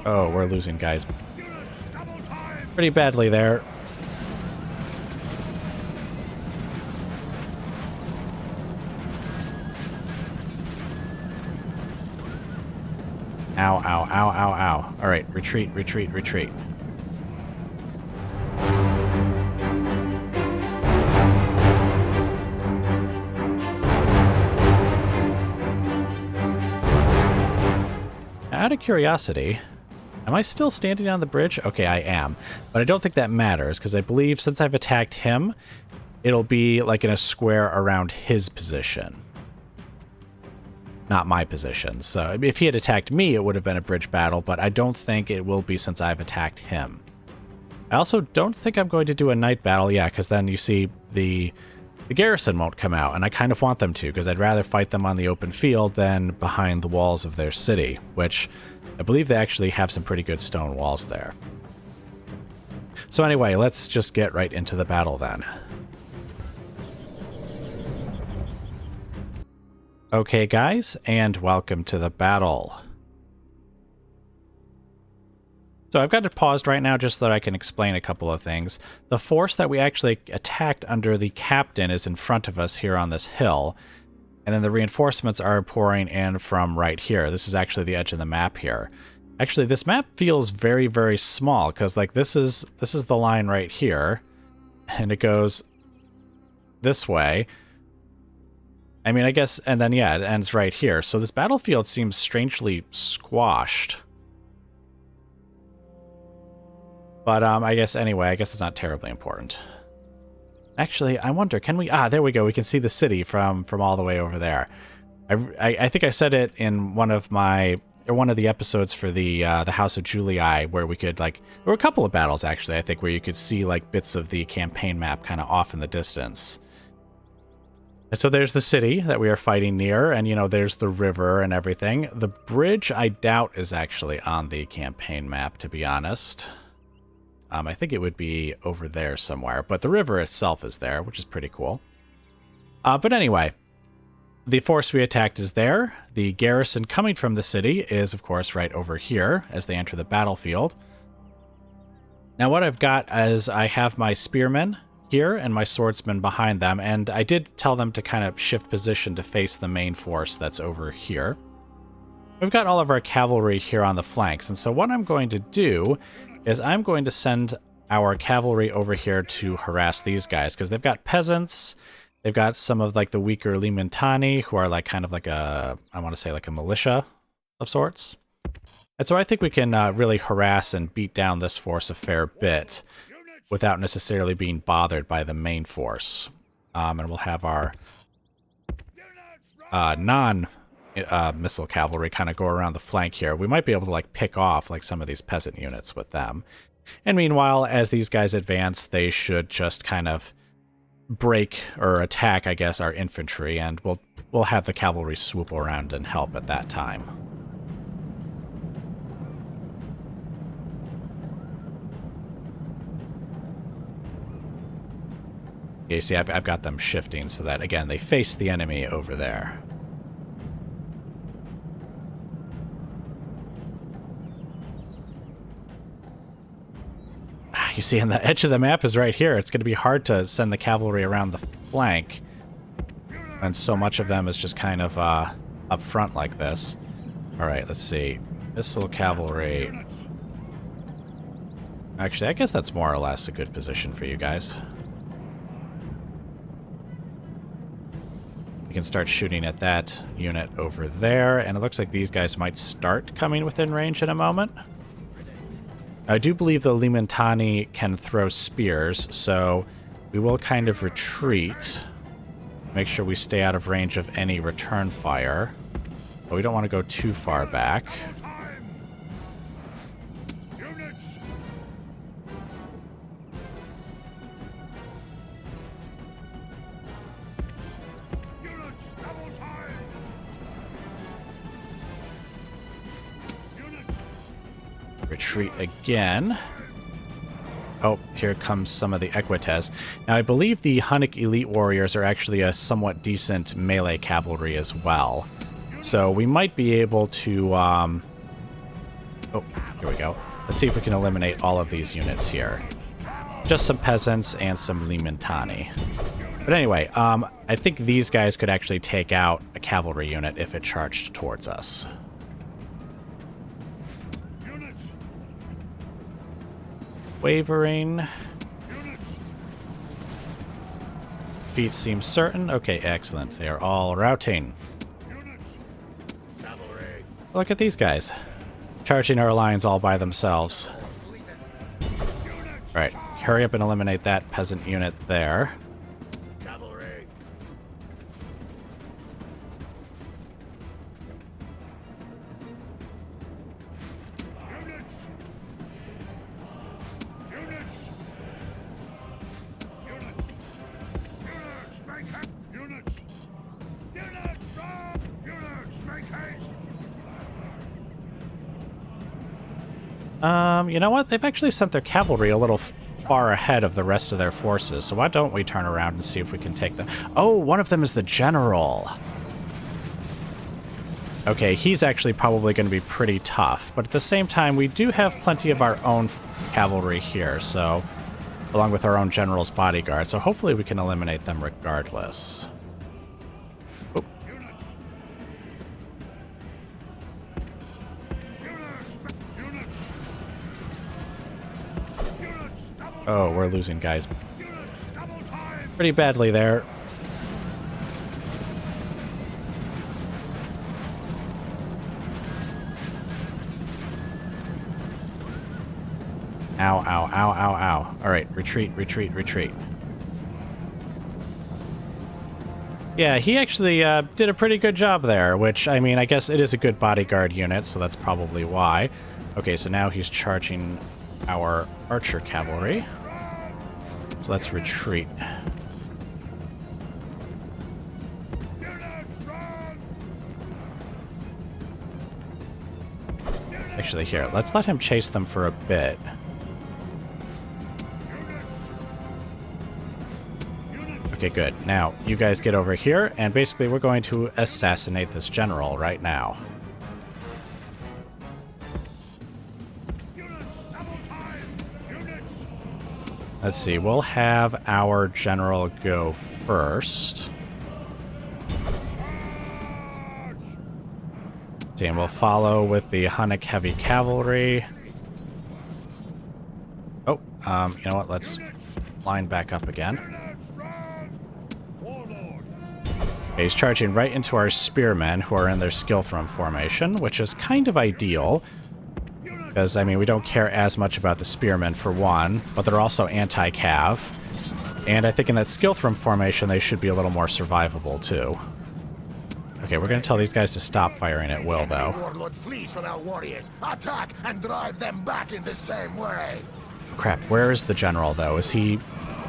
Oh, we're losing guys pretty badly there. Ow, ow, ow, ow, ow. All right, retreat, retreat, retreat. Out of curiosity, am I still standing on the bridge? Okay, I am. But I don't think that matters, because I believe since I've attacked him, it'll be like in a square around his position. Not my position. So if he had attacked me, it would have been a bridge battle, but I don't think it will be since I've attacked him. I also don't think I'm going to do a night battle, yeah, because then you see the garrison won't come out, and I kind of want them to, because I'd rather fight them on the open field than behind the walls of their city, which I believe they actually have some pretty good stone walls there. So anyway, let's just get right into the battle then. Okay, guys, and welcome to the battle. So I've got it paused right now just so that I can explain a couple of things. The force that we actually attacked under the captain is in front of us here on this hill, and then the reinforcements are pouring in from right here. This is actually the edge of the map here. Actually, this map feels very, very small, because like this is the line right here, and it goes this way. I mean, I guess, and then yeah, it ends right here. So this battlefield seems strangely squashed. But I guess anyway, I guess it's not terribly important. Actually, I wonder, can we... Ah, there we go. We can see the city from all the way over there. I think I said it in one of the episodes for the House of Julii, where we could, like... There were a couple of battles, actually, I think, where you could see, like, bits of the campaign map kind of off in the distance. And so there's the city that we are fighting near, and, you know, there's the river and everything. The bridge, I doubt, is actually on the campaign map, to be honest. I think it would be over there somewhere, but the river itself is there, which is pretty cool. But anyway, the force we attacked is there. The garrison coming from the city is, of course, right over here as they enter the battlefield. Now what I've got is I have my spearmen here and my swordsmen behind them, and I did tell them to kind of shift position to face the main force that's over here. We've got all of our cavalry here on the flanks, and so what I'm going to do is I'm going to send our cavalry over here to harass these guys, because they've got peasants, they've got some of like the weaker Limentani, who are like kind of like a, I want to say like a militia of sorts. And so I think we can really harass and beat down this force a fair bit without necessarily being bothered by the main force. And we'll have our missile cavalry kind of go around the flank here. We might be able to like pick off like some of these peasant units with them. And meanwhile, as these guys advance, they should just kind of break or attack, I guess, our infantry, and we'll have the cavalry swoop around and help at that time. Okay, see, I've got them shifting so that, again, they face the enemy over there. You see, and the edge of the map is right here. It's going to be hard to send the cavalry around the flank, and so much of them is just kind of up front like this. All right, let's see. Missile cavalry. Actually, I guess that's more or less a good position for you guys. You can start shooting at that unit over there, and it looks like these guys might start coming within range in a moment. I do believe the Limentani can throw spears, so we will kind of retreat. Make sure we stay out of range of any return fire. But we don't want to go too far back. Retreat again. Oh, here comes some of the Equites. Now, I believe the Hunnic elite warriors are actually a somewhat decent melee cavalry as well. So we might be able to Oh, here we go. Let's see if we can eliminate all of these units here. Just some peasants and some limentani. But anyway, I think these guys could actually take out a cavalry unit if it charged towards us. Wavering. Defeat seems certain. Okay, excellent. They are all routing. Look at these guys. Charging our lines all by themselves. Right, hurry up and eliminate that peasant unit there. You know what? They've actually sent their cavalry a little far ahead of the rest of their forces, so why don't we turn around and see if we can take them? Oh, one of them is the general. Okay, he's actually probably going to be pretty tough, but at the same time, we do have plenty of our own cavalry here, so along with our own general's bodyguard, so hopefully we can eliminate them regardless. Oh, we're losing guys pretty badly there. Ow, ow, ow, ow, ow. Alright, retreat, retreat, retreat. Yeah, he actually did a pretty good job there, which, I mean, I guess it is a good bodyguard unit, so that's probably why. Okay, so now he's charging our archer cavalry. So let's retreat. Actually, here, let's let him chase them for a bit. Okay, good. Now, you guys get over here, and basically we're going to assassinate this general right now. Let's see, we'll have our general go first. See, and we'll follow with the Hunnic heavy cavalry. Oh, you know what, let's line back up again. Okay, he's charging right into our spearmen, who are in their skill thrum formation, which is kind of ideal. Because, I mean, we don't care as much about the spearmen, for one, but they're also anti-cav. And I think in that skill thrum formation, they should be a little more survivable, too. Okay, we're going to tell these guys to stop firing at will, though. Warlord flees from our warriors. Attack and drive them back in the same way. Crap, where is the general, though? Is he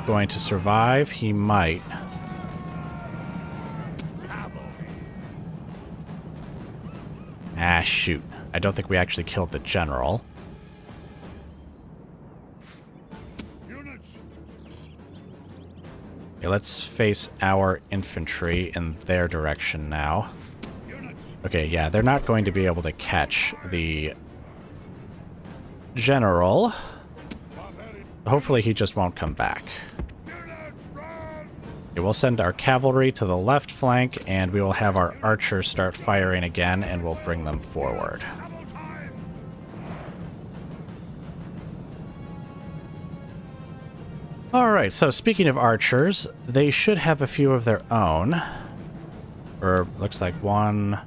going to survive? He might. Ah, shoot. I don't think we actually killed the general. Okay, let's face our infantry in their direction now. Okay, yeah, they're not going to be able to catch the general. Hopefully he just won't come back. Okay, we'll send our cavalry to the left flank, and we will have our archers start firing again, and we'll bring them forward. Alright, so speaking of archers, they should have a few of their own. Or, looks like 1,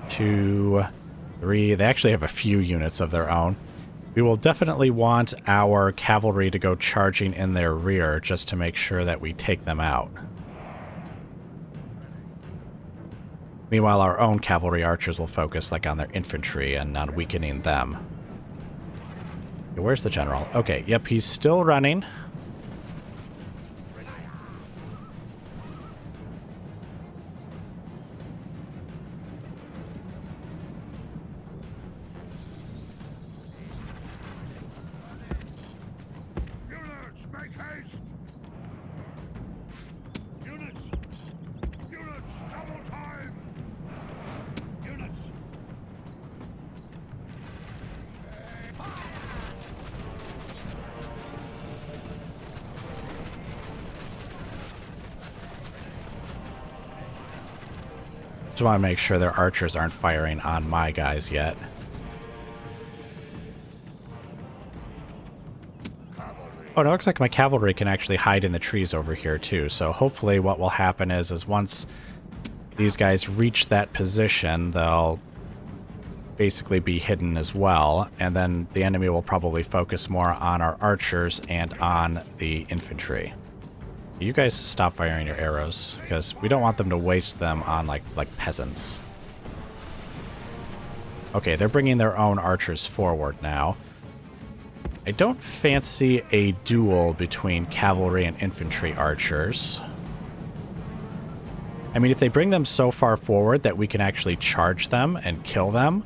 2, 3. They actually have a few units of their own. We will definitely want our cavalry to go charging in their rear just to make sure that we take them out. Meanwhile, our own cavalry archers will focus like on their infantry and on weakening them. Okay, where's the general? Okay, yep, he's still running. Just want to make sure their archers aren't firing on my guys yet. Oh, and it looks like my cavalry can actually hide in the trees over here too. So hopefully what will happen is once these guys reach that position, they'll basically be hidden as well. And then the enemy will probably focus more on our archers and on the infantry. You guys stop firing your arrows, because we don't want them to waste them on like peasants. Okay, they're bringing their own archers forward now. I don't fancy a duel between cavalry and infantry archers. I mean, if they bring them so far forward that we can actually charge them and kill them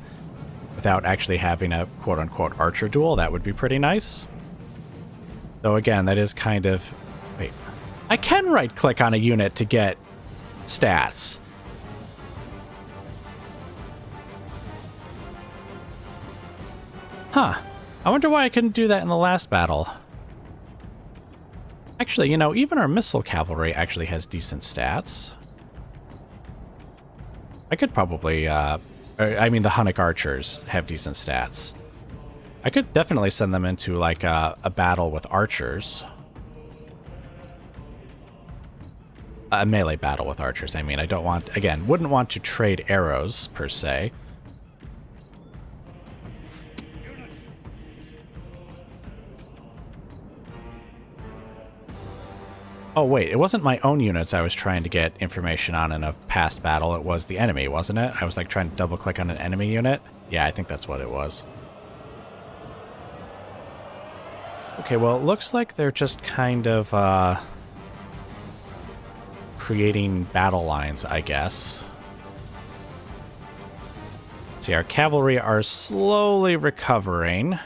without actually having a quote-unquote archer duel, that would be pretty nice. Though again, that is kind of... Wait. I can right-click on a unit to get stats. Huh. I wonder why I couldn't do that in the last battle. Actually, you know, even our missile cavalry actually has decent stats. I could probably, I mean, the Hunnic archers have decent stats. I could definitely send them into, like, a battle with archers. A melee battle with archers, I mean. I don't want, again, wouldn't want to trade arrows, per se. Oh, wait, it wasn't my own units I was trying to get information on in a past battle. It was the enemy, wasn't it? I was, like, trying to double-click on an enemy unit. Yeah, I think that's what it was. Okay, well, it looks like they're just kind of, creating battle lines, I guess. See, our cavalry are slowly recovering.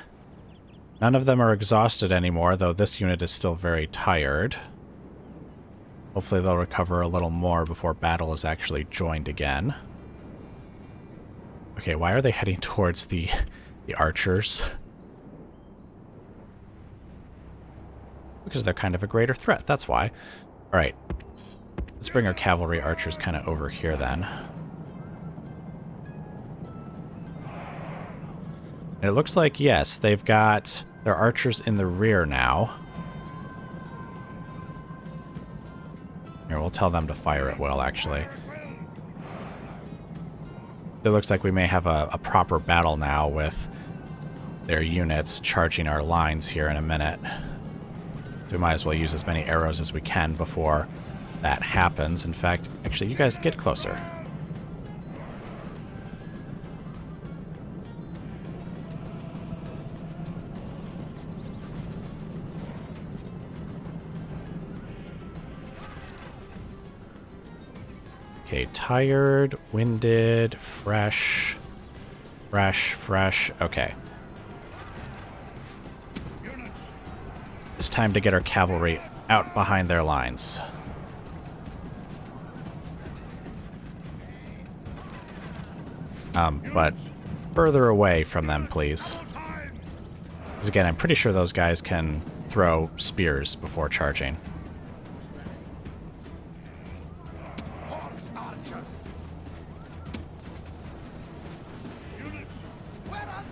None of them are exhausted anymore, though this unit is still very tired. Hopefully they'll recover a little more before battle is actually joined again. Okay, why are they heading towards the archers? Because they're kind of a greater threat, that's why. Alright. Let's bring our cavalry archers kind of over here then. And it looks like, yes, they've got their archers in the rear now. Here, we'll tell them to fire at will, actually. It looks like we may have a proper battle now with their units charging our lines here in a minute. So we might as well use as many arrows as we can before that happens. In fact, actually, you guys get closer. Okay, tired, winded, fresh. Okay. It's time to get our cavalry out behind their lines. But further away from them, please. Because again, I'm pretty sure those guys can throw spears before charging.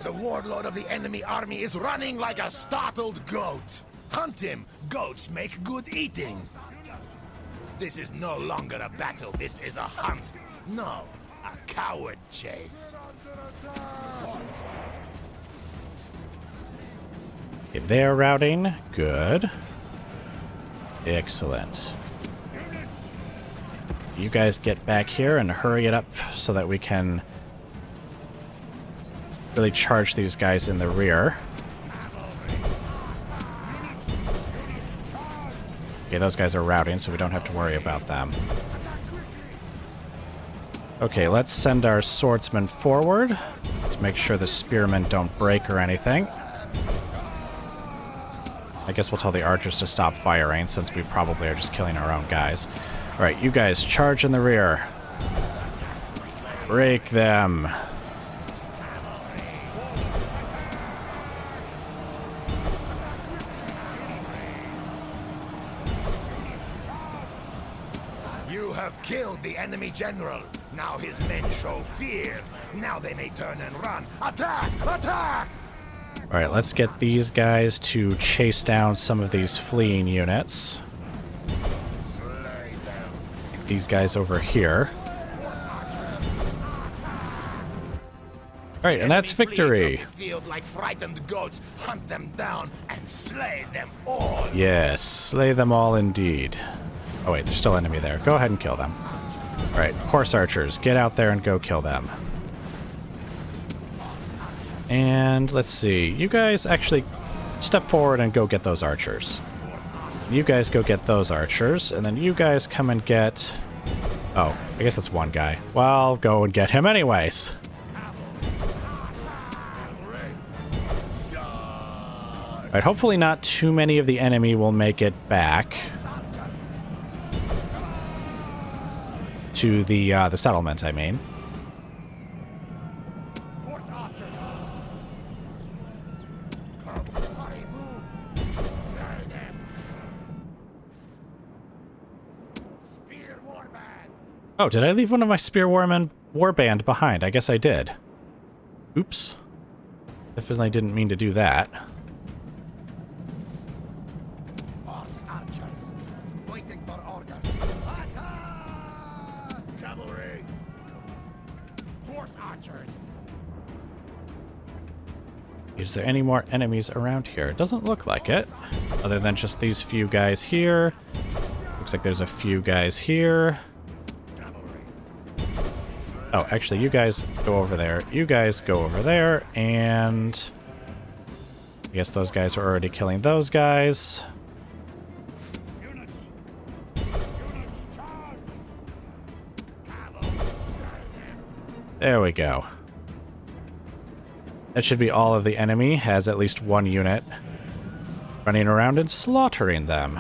The warlord of the enemy army is running like a startled goat. Hunt him. Goats make good eating. This is no longer a battle. This is a hunt. No, a coward chase. Okay, they're routing. Good. Excellent. You guys get back here and hurry it up so that we can really charge these guys in the rear. Okay, those guys are routing, so we don't have to worry about them. Okay, let's send our swordsmen forward to make sure the spearmen don't break or anything. I guess we'll tell the archers to stop firing, since we probably are just killing our own guys. Alright, you guys, charge in the rear. Break them. You have killed the enemy general. Now his men show fear. Now they may turn and run. Attack! Attack! All right, let's get these guys to chase down some of these fleeing units. Get these guys over here. All right, and that's victory. Field like frightened goats, hunt them down and slay them all. Yes, slay them all indeed. Oh wait, there's still enemy there. Go ahead and kill them. All right, horse archers, get out there and go kill them. And let's see, you guys actually step forward and go get those archers. You guys go get those archers, and then you guys come and get... Oh, I guess that's one guy. Well, go and get him anyways. Alright, hopefully not too many of the enemy will make it back to the settlement, I mean. Oh, did I leave one of my Spear Warband behind? I guess I did. Oops. Definitely didn't mean to do that. Cavalry! Horse archers! Is there any more enemies around here? It doesn't look like it. Other than just these few guys here. Looks like there's a few guys here. Oh, actually, you guys go over there. You guys go over there, and... I guess those guys are already killing those guys. There we go. That should be all of the enemy. Has at least one unit running around and slaughtering them.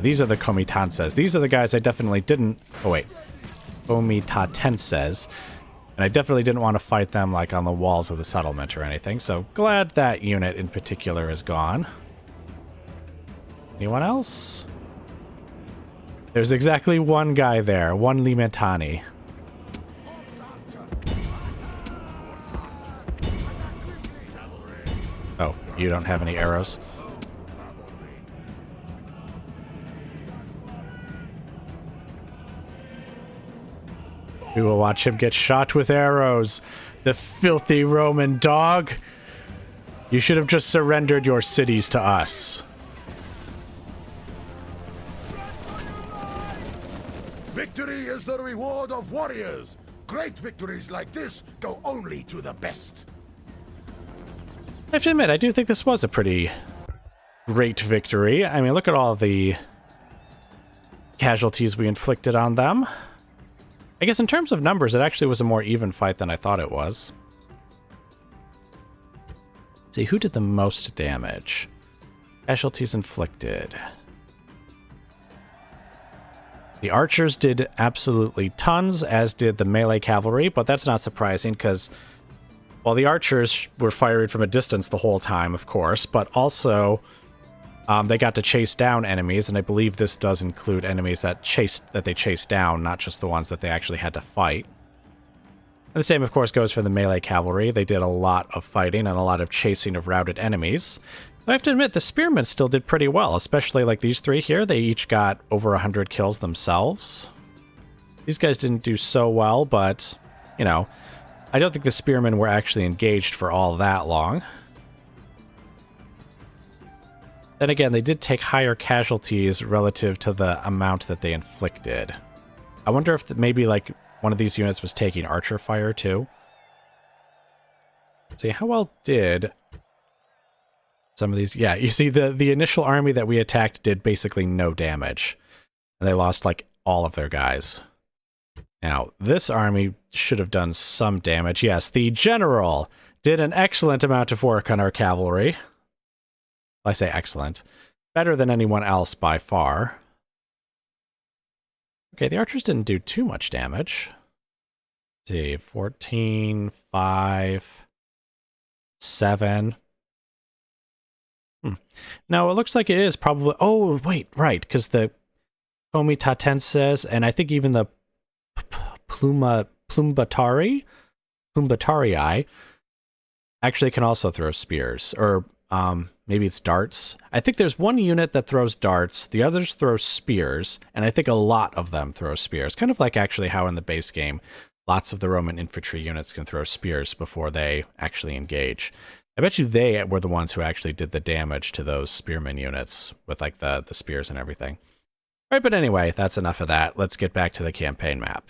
These are the Comitances. These are the guys I definitely didn't... Oh, wait. Comitatenses. And I definitely didn't want to fight them, like, on the walls of the settlement or anything. So, glad that unit in particular is gone. Anyone else? There's exactly one guy there. One Limitani. Oh, you don't have any arrows? We will watch him get shot with arrows. The filthy Roman dog. You should have just surrendered your cities to us. Victory is the reward of warriors. Great victories like this go only to the best. I have to admit, I do think this was a pretty great victory. I mean, look at all the casualties we inflicted on them. I guess in terms of numbers, it actually was a more even fight than I thought it was. Let's see, who did the most damage? Casualties inflicted. The archers did absolutely tons, as did the melee cavalry, but that's not surprising because, well, the archers were firing from a distance the whole time, of course, but also they got to chase down enemies, and I believe this does include enemies that they chased down, not just the ones that they actually had to fight. And the same, of course, goes for the melee cavalry. They did a lot of fighting and a lot of chasing of routed enemies. I have to admit, the spearmen still did pretty well, especially like these three here. They each got over 100 kills themselves. These guys didn't do so well, but, you know, I don't think the spearmen were actually engaged for all that long. Then again, they did take higher casualties relative to the amount that they inflicted. I wonder if maybe, like, one of these units was taking archer fire, too. Let's see, how well did some of these... Yeah, you see, the initial army that we attacked did basically no damage. And they lost, like, all of their guys. Now, this army should have done some damage. Yes, the general did an excellent amount of work on our cavalry. I say excellent. Better than anyone else by far. Okay, the archers didn't do too much damage. Let's see, 14, 5, 7. No, it looks like it is probably... Oh, wait, right, because the Comitatenses, and I think even the Plumbatarii actually can also throw spears, or maybe it's darts. I think there's one unit that throws darts, the others throw spears, and I think a lot of them throw spears. Kind of like actually how in the base game, lots of the Roman infantry units can throw spears before they actually engage. I bet you they were the ones who actually did the damage to those spearmen units with like the spears and everything. All right, but anyway, that's enough of that. Let's get back to the campaign map.